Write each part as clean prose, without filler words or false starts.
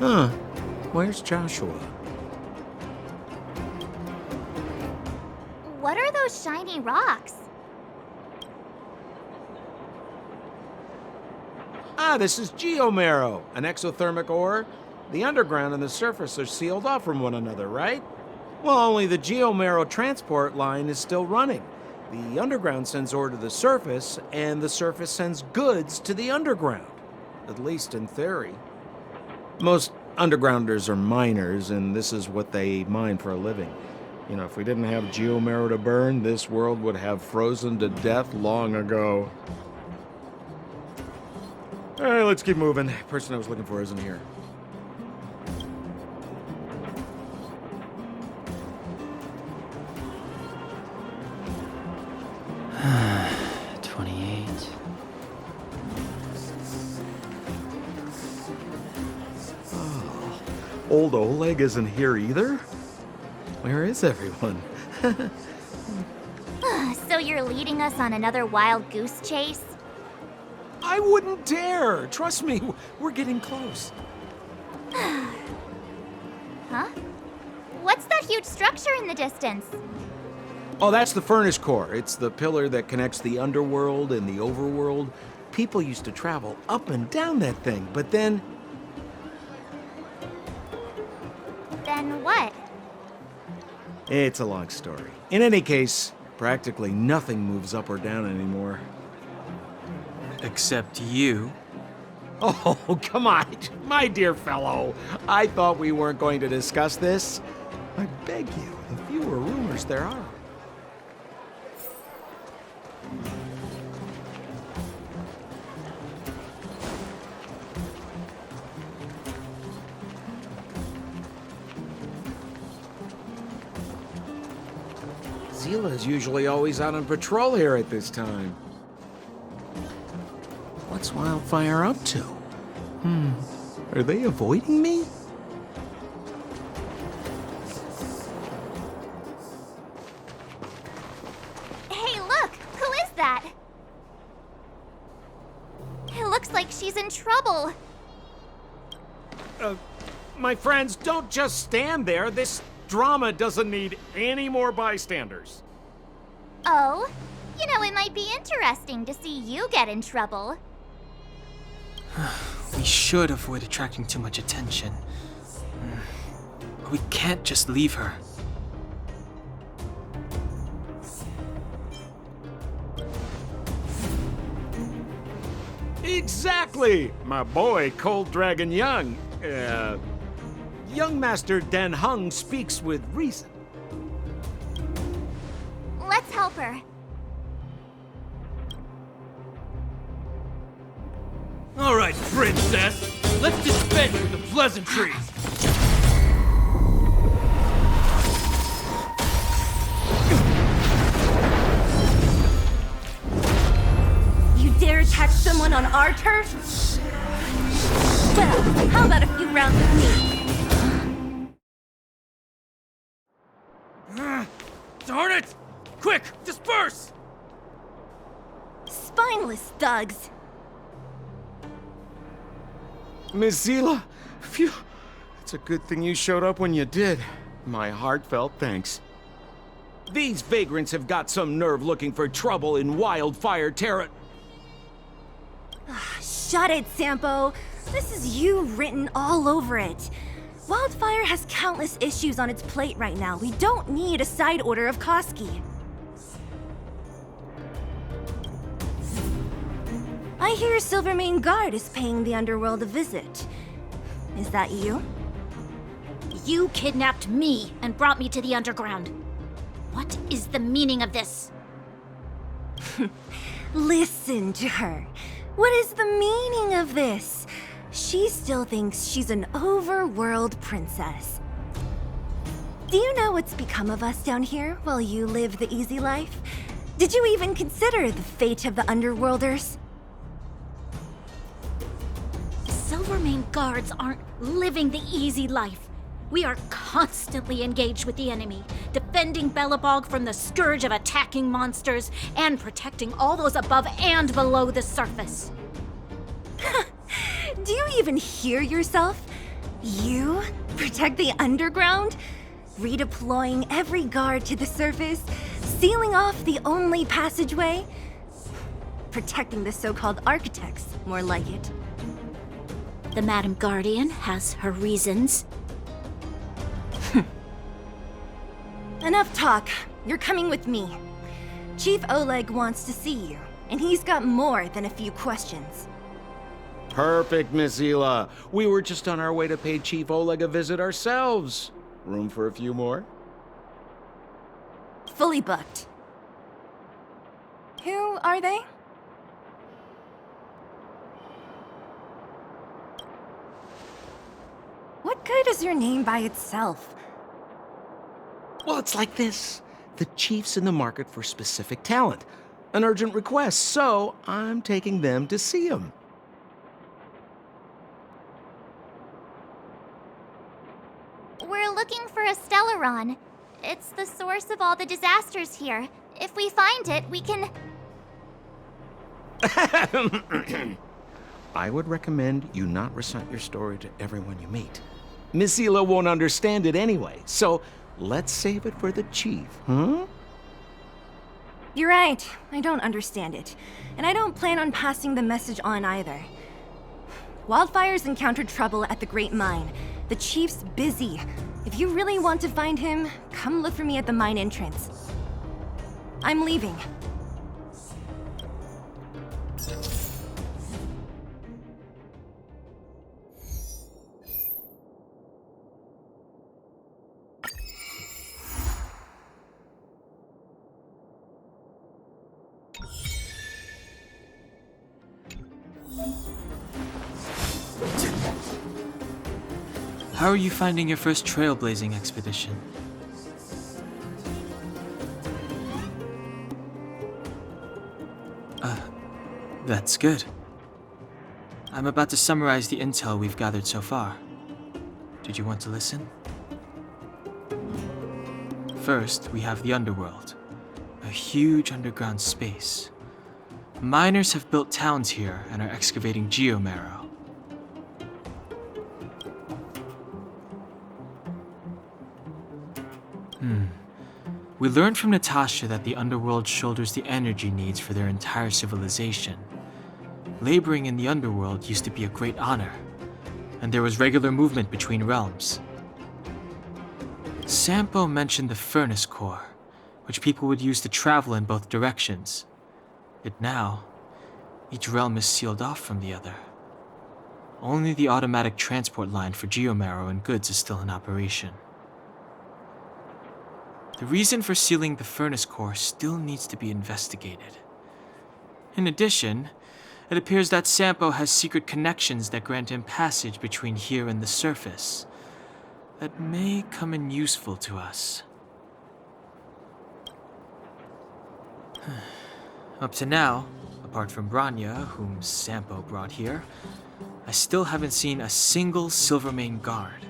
Huh. Where's Joshua? What are those shiny rocks? Ah, this is geomarrow, an exothermic ore. The underground and the surface are sealed off from one another, right? Well, only the geomarrow transport line is still running. The underground sends ore to the surface, and the surface sends goods to the underground. At least in theory. Most undergrounders are miners, and this is what they mine for a living. You know, if we didn't have geomarrow to burn, this world would have frozen to death long ago. All right, let's keep moving. The person I was looking for isn't here. Old Oleg isn't here either? Where is everyone? So you're leading us on another wild goose chase? I wouldn't dare! Trust me, we're getting close. Huh? What's that huge structure in the distance? Oh, that's the furnace core. It's the pillar that connects the underworld and the overworld. People used to travel up and down that thing, but then... Then what? It's a long story. In any case, practically nothing moves up or down anymore. Except you. Oh, come on, my dear fellow. I thought we weren't going to discuss this. I beg you, the fewer rumors there are. Zila's usually always out on patrol here at this time. What's Wildfire up to? Are they avoiding me? Hey, look! Who is that? It looks like she's in trouble. My friends, don't just stand there. This drama doesn't need any more bystanders. Oh? You know, it might be interesting to see you get in trouble. We should avoid attracting too much attention. We can't just leave her. Exactly! My boy, Cold Dragon Young. Young Master Dan Hung speaks with reason. Let's help her. All right, princess. Let's dispense with the pleasantries. You dare attack someone on our turf? Well, how about a few rounds with me? Darn it! Quick, disperse! Spineless thugs. Miss Zila, phew. It's a good thing you showed up when you did. My heartfelt thanks. These vagrants have got some nerve looking for trouble in Wildfire Terra. Shut it, Sampo. This is you written all over it. Wildfire has countless issues on its plate right now. We don't need a side order of Koski. I hear Silvermane Guard is paying the underworld a visit. Is that you? You kidnapped me and brought me to the underground. What is the meaning of this? Listen to her. What is the meaning of this? She still thinks she's an overworld princess. Do you know what's become of us down here while you live the easy life? Did you even consider the fate of the underworlders? Silvermane guards aren't living the easy life. We are constantly engaged with the enemy, defending Belobog from the scourge of attacking monsters and protecting all those above and below the surface. Do you even hear yourself? You? Protect the underground? Redeploying every guard to the surface? Sealing off the only passageway? Protecting the so-called architects, more like it. The Madam Guardian has her reasons. Enough talk. You're coming with me. Chief Oleg wants to see you, and he's got more than a few questions. Perfect, Miss Hila. We were just on our way to pay Chief Oleg a visit ourselves. Room for a few more? Fully booked. Who are they? What good is your name by itself? Well, it's like this. The chief's in the market for specific talent. An urgent request, so I'm taking them to see him. We're looking for a Stellaron. It's the source of all the disasters here. If we find it, we can... I would recommend you not recite your story to everyone you meet. Miss Hila won't understand it anyway, so let's save it for the chief, huh? You're right. I don't understand it. And I don't plan on passing the message on either. Wildfire's encountered trouble at the Great Mine. The chief's busy. If you really want to find him, come look for me at the mine entrance. I'm leaving. How are you finding your first trailblazing expedition? That's good. I'm about to summarize the intel we've gathered so far. Did you want to listen? First, we have the underworld, a huge underground space. Miners have built towns here and are excavating geomarrow. We learned from Natasha that the underworld shoulders the energy needs for their entire civilization. Laboring in the underworld used to be a great honor, and there was regular movement between realms. Sampo mentioned the furnace core, which people would use to travel in both directions. But now, each realm is sealed off from the other. Only the automatic transport line for geomarrow and goods is still in operation. The reason for sealing the furnace core still needs to be investigated. In addition, it appears that Sampo has secret connections that grant him passage between here and the surface that may come in useful to us. Up to now, apart from Branya, whom Sampo brought here, I still haven't seen a single Silvermane guard.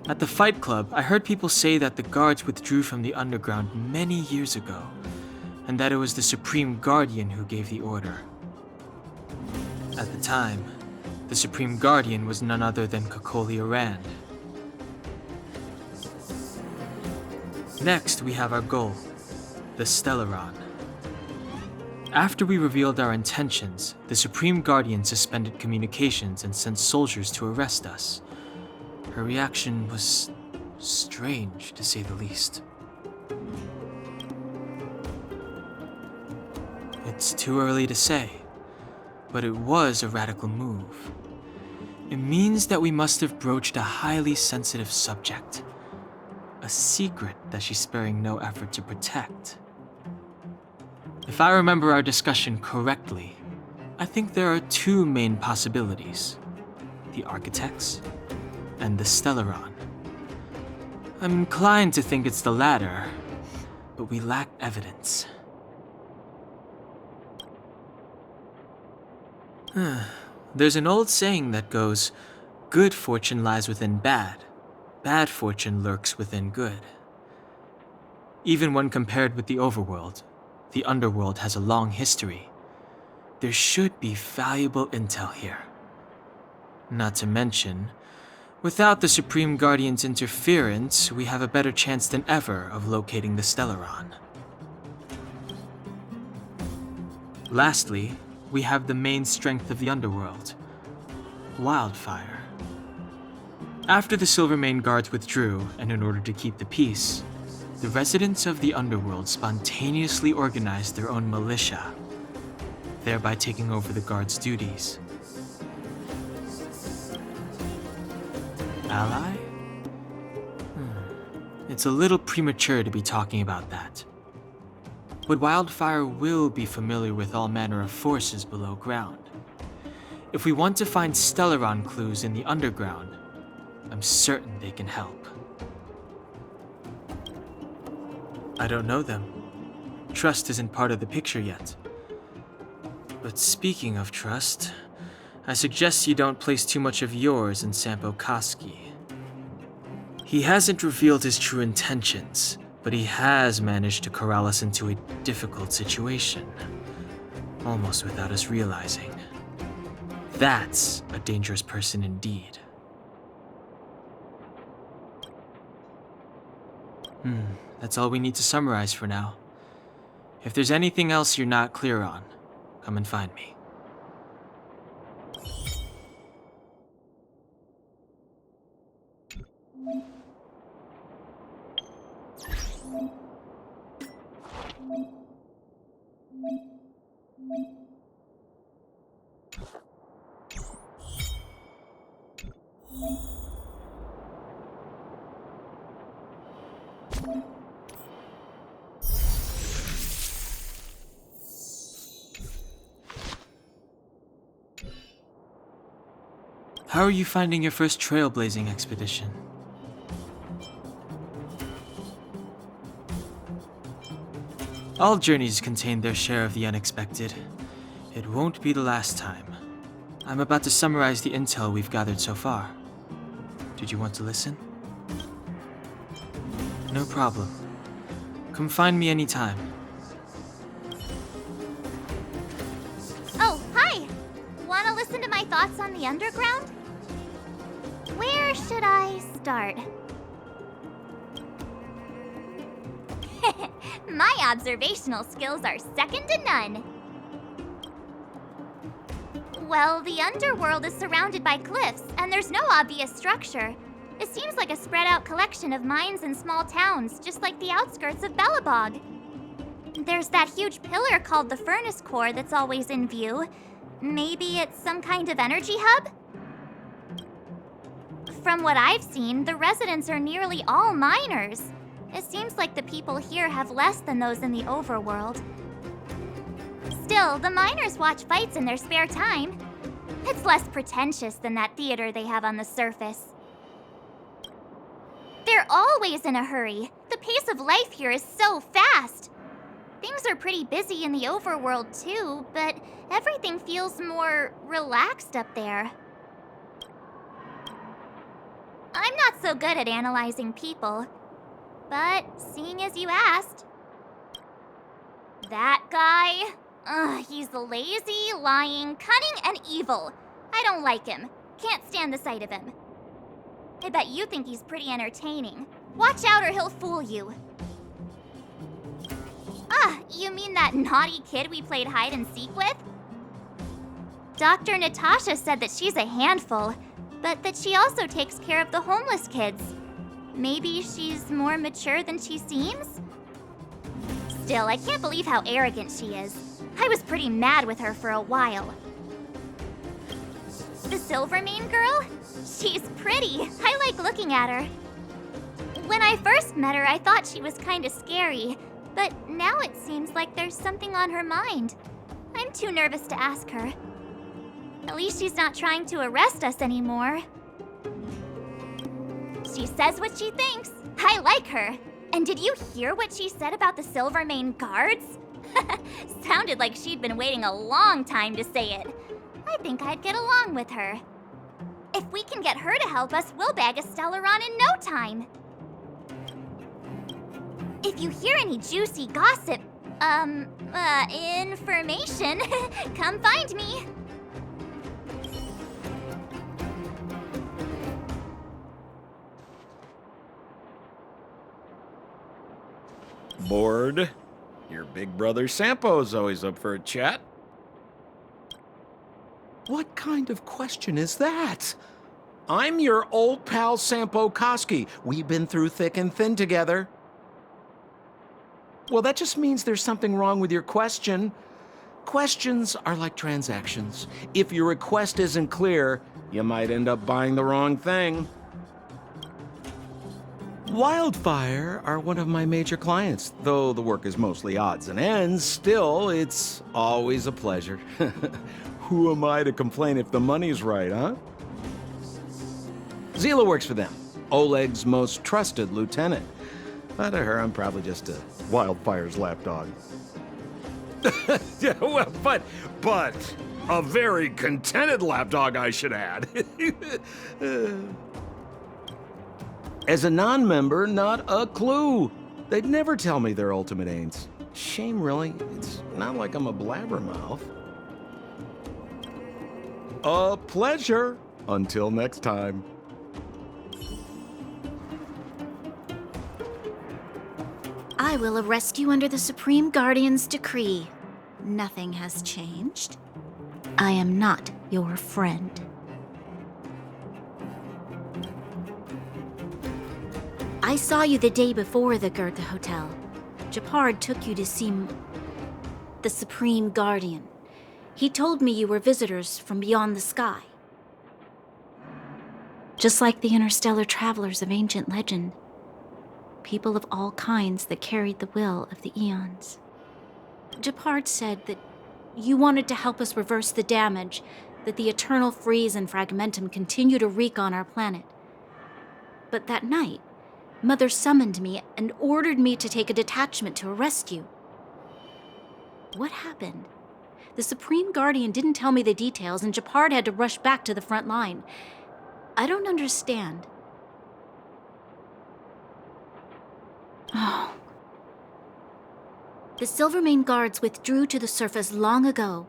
At the Fight Club, I heard people say that the guards withdrew from the underground many years ago, and that it was the Supreme Guardian who gave the order. At the time, the Supreme Guardian was none other than Kokolia Rand. Next, we have our goal, the Stellaron. After we revealed our intentions, the Supreme Guardian suspended communications and sent soldiers to arrest us. Her reaction was strange, to say the least. It's too early to say, but it was a radical move. It means that we must have broached a highly sensitive subject, a secret that she's sparing no effort to protect. If I remember our discussion correctly, I think there are two main possibilities: the Architects and the Stellaron. I'm inclined to think it's the latter, but we lack evidence. There's an old saying that goes, "Good fortune lies within bad. Bad fortune lurks within good." Even when compared with the overworld, the underworld has a long history. There should be valuable intel here. Not to mention, Without the Supreme Guardian's interference, we have a better chance than ever of locating the Stellaron. Lastly, we have the main strength of the underworld, wildfire. After the Silvermane guards withdrew, and in order to keep the peace, the residents of the underworld spontaneously organized their own militia, thereby taking over the guards' duties. Ally? It's a little premature to be talking about that. But Wildfire will be familiar with all manner of forces below ground. If we want to find Stellaron clues in the underground, I'm certain they can help. I don't know them. Trust isn't part of the picture yet. But speaking of trust, I suggest you don't place too much of yours in Sampo Koski. He hasn't revealed his true intentions, but he has managed to corral us into a difficult situation, almost without us realizing. That's a dangerous person indeed. That's all we need to summarize for now. If there's anything else you're not clear on, come and find me. How are you finding your first trailblazing expedition? All journeys contain their share of the unexpected. It won't be the last time. I'm about to summarize the intel we've gathered so far. Did you want to listen? No problem. Come find me anytime. Oh, hi! Wanna listen to my thoughts on the underground? Where should I start? My observational skills are second to none. Well, the underworld is surrounded by cliffs, and there's no obvious structure. It seems like a spread out collection of mines and small towns, just like the outskirts of Belobog. There's that huge pillar called the Furnace Core that's always in view. Maybe it's some kind of energy hub? From what I've seen, the residents are nearly all miners. It seems like the people here have less than those in the overworld. Still, the miners watch fights in their spare time. It's less pretentious than that theater they have on the surface. They're always in a hurry. The pace of life here is so fast. Things are pretty busy in the overworld too, but everything feels more relaxed up there. I'm not so good at analyzing people, but seeing as you asked, that guy, he's lazy, lying, cunning, and evil. I don't like him. Can't stand the sight of him. I bet you think he's pretty entertaining. Watch out or he'll fool you. You mean that naughty kid we played hide and seek with? Dr. Natasha said that she's a handful, but that she also takes care of the homeless kids. Maybe she's more mature than she seems? Still, I can't believe how arrogant she is. I was pretty mad with her for a while. The Silvermane girl? She's pretty. I like looking at her. When I first met her, I thought she was kinda scary, but now it seems like there's something on her mind. I'm too nervous to ask her. At least she's not trying to arrest us anymore. She says what she thinks. I like her. And did you hear what she said about the Silvermane guards? Sounded like she'd been waiting a long time to say it. I think I'd get along with her. If we can get her to help us, we'll bag a Stellaron in no time. If you hear any juicy gossip, information, come find me. bored? Your big brother Sampo's always up for a chat. What kind of question is that? I'm your old pal Sampo Koski. We've been through thick and thin together. Well, that just means there's something wrong with your question. Questions are like transactions. If your request isn't clear, you might end up buying the wrong thing. Wildfire are one of my major clients. Though the work is mostly odds and ends, still, it's always a pleasure. Who am I to complain if the money's right, huh? Zila works for them, Oleg's most trusted lieutenant. But to her, I'm probably just a Wildfire's lapdog. Yeah, well, but a very contented lapdog, I should add. As a non-member, not a clue. They'd never tell me their ultimate aims. Shame, really. It's not like I'm a blabbermouth. A pleasure. Until next time. I will arrest you under the Supreme Guardian's decree. Nothing has changed. I am not your friend. I saw you the day before the Goethe Hotel. Japard took you to see the Supreme Guardian. He told me you were visitors from beyond the sky. Just like the interstellar travelers of ancient legend. People of all kinds that carried the will of the eons. Japard said that you wanted to help us reverse the damage that the eternal freeze and fragmentum continue to wreak on our planet. But that night, Mother summoned me and ordered me to take a detachment to arrest you. What happened? The Supreme Guardian didn't tell me the details, and Japard had to rush back to the front line. I don't understand. Oh. The Silvermane guards withdrew to the surface long ago.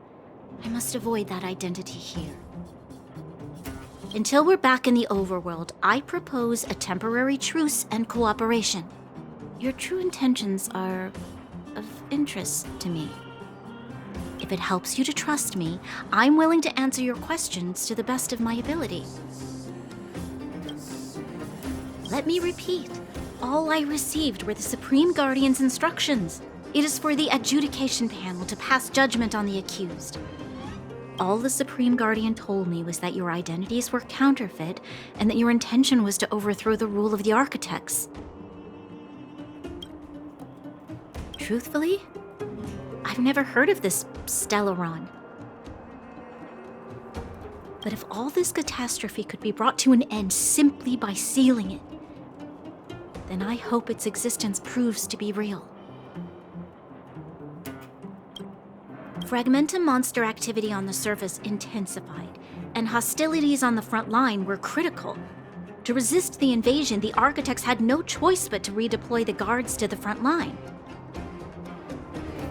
I must avoid that identity here. Until we're back in the overworld, I propose a temporary truce and cooperation. Your true intentions are of interest to me. If it helps you to trust me, I'm willing to answer your questions to the best of my ability. Let me repeat. All I received were the Supreme Guardian's instructions. It is for the adjudication panel to pass judgment on the accused. All the Supreme Guardian told me was that your identities were counterfeit and that your intention was to overthrow the rule of the architects. Truthfully, I've never heard of this Stellaron. But if all this catastrophe could be brought to an end simply by sealing it, then I hope its existence proves to be real. Fragmentum monster activity on the surface intensified, and hostilities on the front line were critical. To resist the invasion, the architects had no choice but to redeploy the guards to the front line.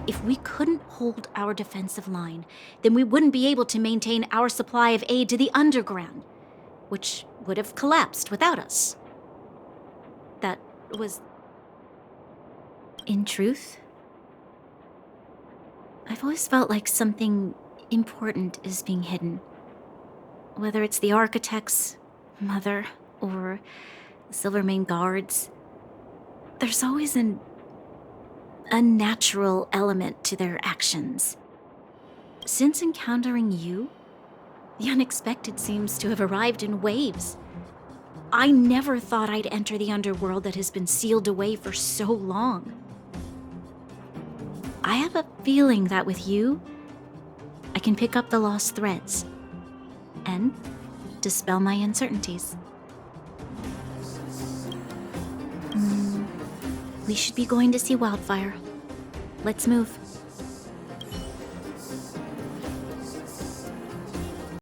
If we couldn't hold our defensive line, then we wouldn't be able to maintain our supply of aid to the underground, which would have collapsed without us. That was... In truth, I've always felt like something important is being hidden. Whether it's the architects, Mother, or the Silvermane guards, there's always an unnatural element to their actions. Since encountering you, the unexpected seems to have arrived in waves. I never thought I'd enter the underworld that has been sealed away for so long. I have a feeling that with you, I can pick up the lost threads and dispel my uncertainties. We should be going to see Wildfire. Let's move.